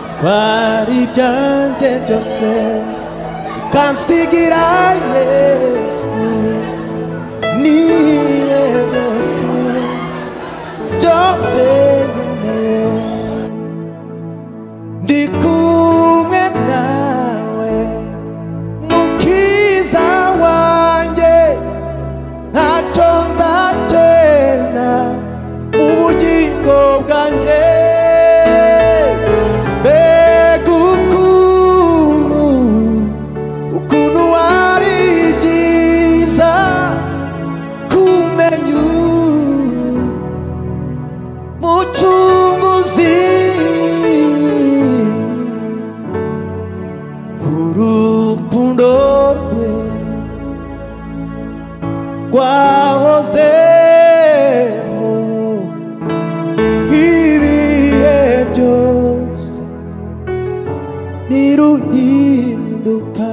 twari byanje byose kansigira Yesu niwe byose byose ndi kumwe nawe mukiza wanjye ntacyo nzakena mu bugingo bwanjye mbega ukuntu wari byiza kumenya umucunguzi urukundo rwe rwahozeho ibihe byose ntiruhinduka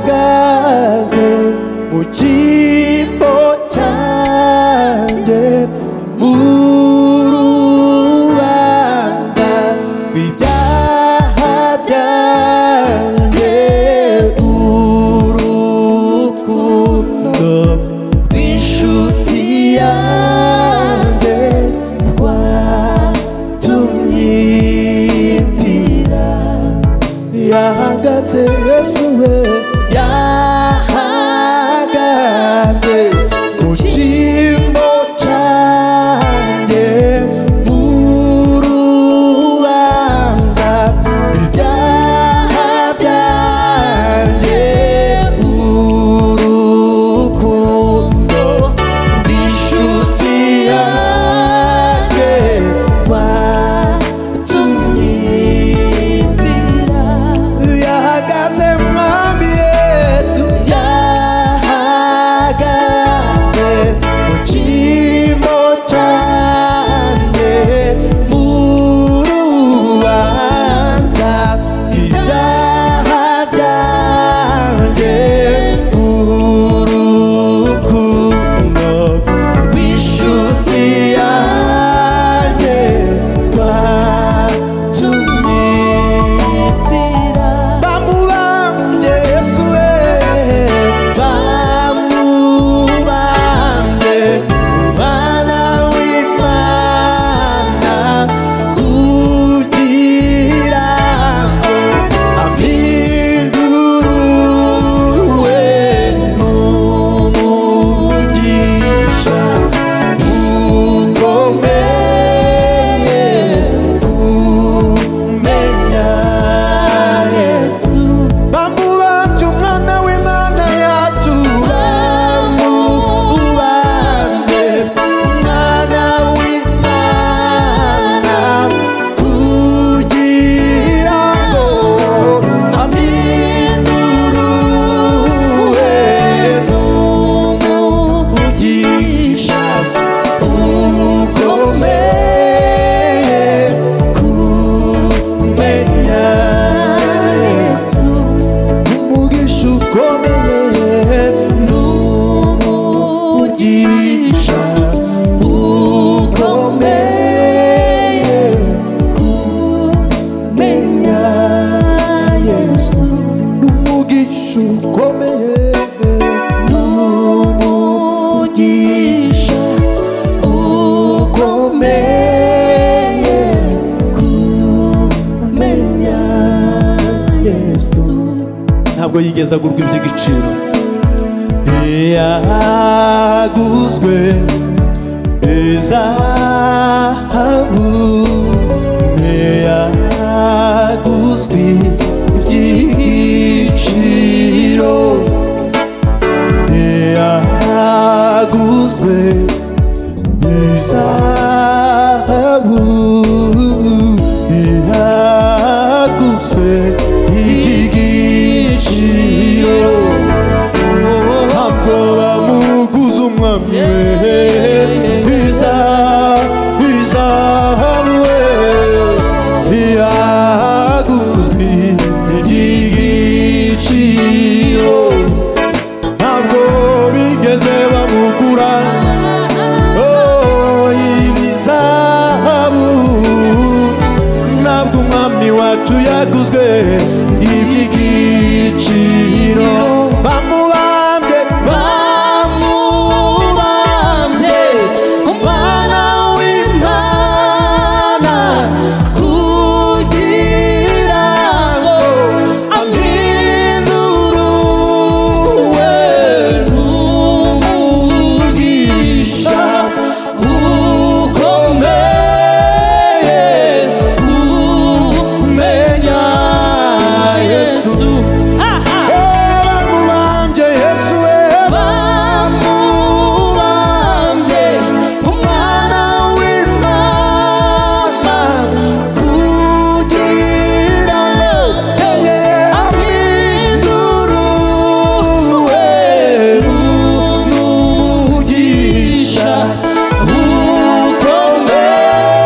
yahagaze mu cyimbo cyanjye mu rubanza rw'ibyaha byanjye urukundo rw'inshuti yanjye rwatumye mpfira yahagaze Yesu we yahagaze mu cyimbo cyanjye mu rubanza rw'ibyaha byanjye urukundo rw'inshuti yanjye rwatumye mpfira yahagaze mwami Yesu yahagaze mu cyimbo cyanjye mu rubanza rw'ibyaha byanjye urukundo rw'inshuti yanjye rwatumye mpfira bamubambye Yesu we bamubambye umwana w'Imana kugira ngo ampindurwe n'umugisha ukomeye kumenya Yesu bamubambye umwana w'Imana yacu bamubambye umwana w'Imana kugira ngo ampindurwe n'umugisha ukomeye kumenya Yesu umugisha ukomeye n'umugisha ukomeye kumenya Yesu umugisha ukomeye n'umugisha ukomeye kumenya Yesu ntabwo yigeze agurwa iby'igiciro ntiyaguzwe izahabu ntiyaguzwe iby'igiciro ntiyaguzwe izahabu ntiyaguzwe iby'igiciro ntabwo bamuguze umwami we izahabu we yaguzwe iby'igiciro bamubambye umwana w'intama kugira ngo ampindure n'umugisha ukomeye kumenya Yesu. Bamubambye Yesu, bamubambye umwana w'Imana kugira ngo ampindure n'umugisha ukomeye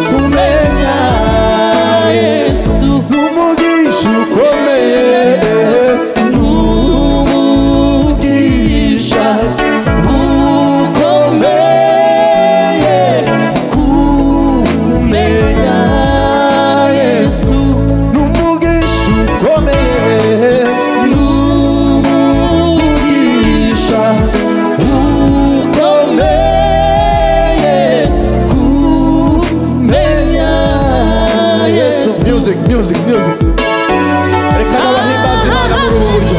kumenya Yesu. N'umugisha ukomeye, n'umugisha ukomeye kumenya Yesu. N'umugisha ukomeye, n'umugisha ukomeye kumenya Yesu. Music, music, music. Reka n'abahimbaza Imana muri ubu buryo.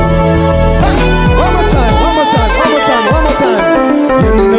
One more time, one more time, one more time, one more time.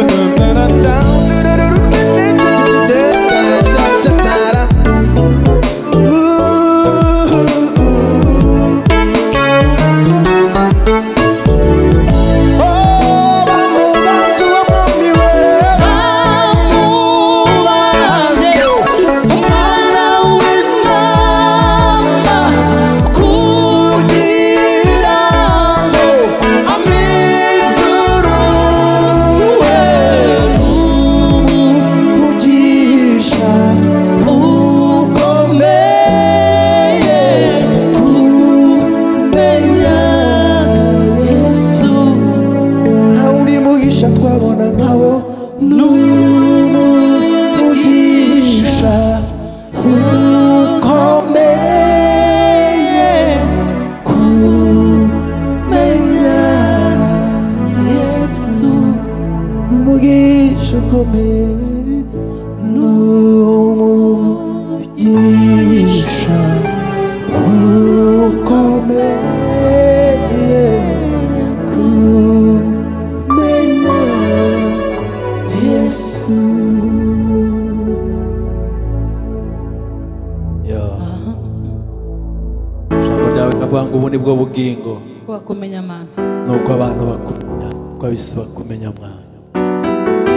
Ubu ni bwo bugingo wakumenya Mana, nuko abantu bakumenya, uko abisi bakumenya Mwana.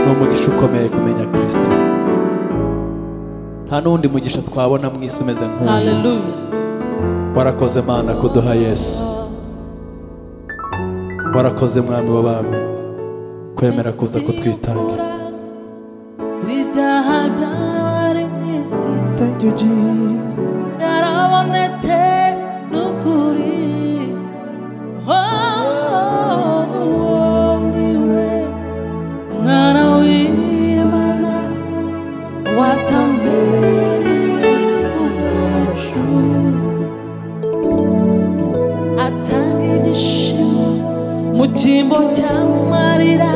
N'umugisha ukomeye kumenya Kristo. Nta n'undi mugisha twabona mu isi umeze nk'uyu. haleluya. Warakoze Mana kuduha Yesu. Warakoze Mwami w'abami kwemera kuza kutwitangira. W'ibyaha by'abari mu isi, Thank you Jesus. yarabonetse n'ukuri. Niwe Mwana w'Imana watambereye ubwacu, atanga igishimo mu cyimbo cy'amarira,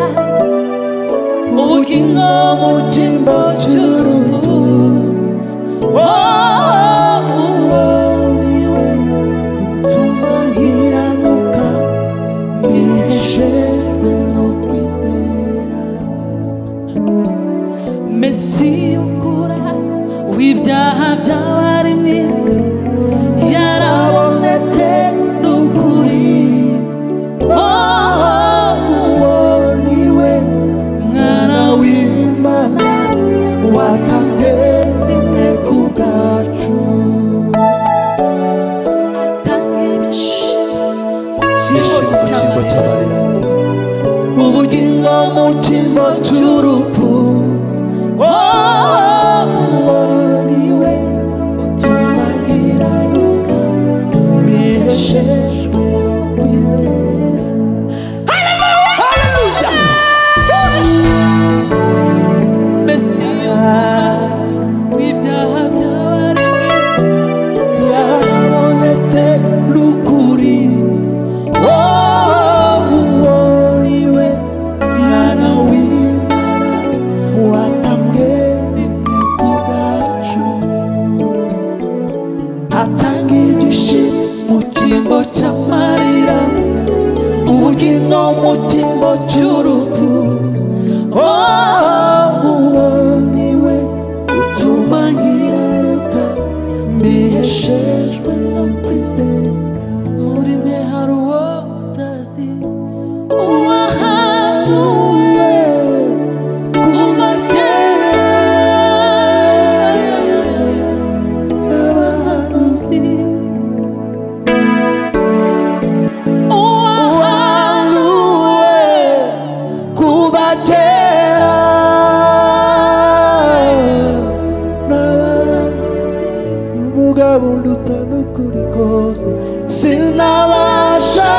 ubugingo mu cyimbo cy'urupfu. Niwe utuma nkiranuka, niheshejwe no kwizera. Mesiya ukura w'ibyaha by'abari mu isi, yarabonetse n'ukuri. Niwe Mwana w'Imana watanze rimwe ku bwacu, atanga ibishimo mu cyimbo cyimbo cy'urupfu niwe utuma nkiranuka mbiheshejwe no kwizera. Haleluya Mesiya w'ibyaha by'abari mw'isi yarabonetse n'ukuri niwe mwana w'Imana watamwe rimwe ku bwacu atanga ibyishimo mu cyimbo cy'amarira ubugingo mu cyimbo cy'urupfu niwe utuma nkiranuka mbiheshejwe no kwizera. Muri mwe hari uwo utazi uwahanuwe kuva kera n'abahanuzi uwahanuwe kuva kera n'abahanuzi umugabo nduta n'ukuri kose sinabasha